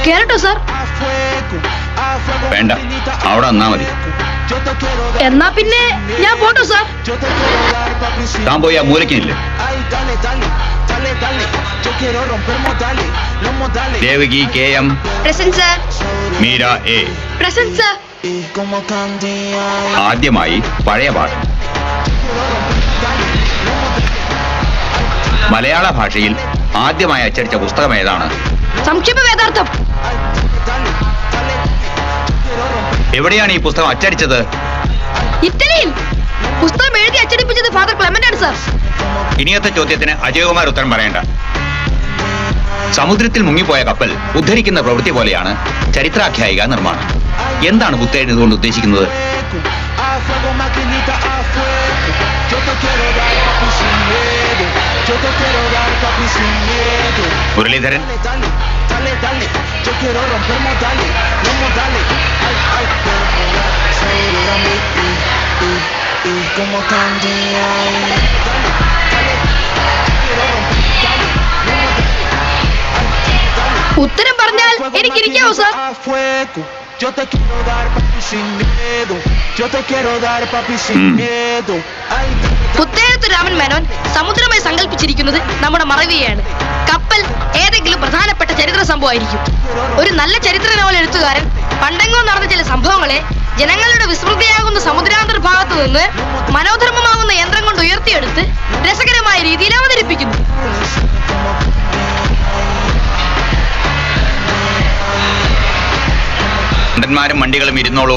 കേറട്ടോ sir? വേണ്ട, അവിടെ വന്നാ മതി. എന്നാ പിന്നെ ഞാൻ പോട്ടോ സാർ? താൻ പോയി ആ മൂലക്കിനില്ലേ? Devaki KM. Present sir. Meera A. Present sir. ആദ്യമായി പഴയ പാഠം. മലയാള ഭാഷയിൽ ആദ്യമായി അച്ചടിച്ച പുസ്തകം ഏതാണ്? സംക്ഷേപ വേദാർത്ഥം. എവിടെയാണ് ഈ പുസ്തകം അച്ചടിച്ചത്? ഇറ്റലിയിൽ. പുസ്തകം എഴുതി അച്ചടിപ്പിച്ചത് ഫാദർ ക്ലെമന്റ് ആണ് സാർ. ഇനിയത്തെ ചോദ്യത്തിന് അജയകുമാർ ഉത്തരം പറയേണ്ട. സമുദ്രത്തിൽ മുങ്ങിപ്പോയ കപ്പൽ ഉദ്ധരിക്കുന്ന പ്രവൃത്തി പോലെയാണ് ചരിത്രാഖ്യായിക നിർമ്മാണം. എന്താണ് പുത്തേഴ് ഇതുകൊണ്ട് ഉദ്ദേശിക്കുന്നത്? മുരളീധരൻ. ഉത്തരം പറഞ്ഞാൽ എനിക്കിരിക്കാവോ സാർ? പുത്തേഴത്ത് രാമൻ മേനോൻ സമുദ്രമായി സങ്കല്പിച്ചിരിക്കുന്നത് നമ്മുടെ മറവിയെയാണ്. കപ്പൽ ഏതെങ്കിലും പ്രധാനപ്പെട്ട ചരിത്ര സംഭവമായിരിക്കും. ഒരു നല്ല ചരിത്ര നോവൽ എഴുത്തുകാരൻ പണ്ടെങ്ങോ നടന്ന ചില സംഭവങ്ങളെ ജനങ്ങളുടെ വിസ്മൃതിയാകുന്ന സമുദ്രാന്തർ ഭാഗത്തു നിന്ന് മനോധർമ്മമാകുന്ന യന്ത്രം കൊണ്ട് ഉയർത്തിയെടുത്ത് രസകരമായ രീതിയിൽ അവതരിപ്പിക്കുന്നു. ും വണ്ടികളും ഇരുന്നോളൂ.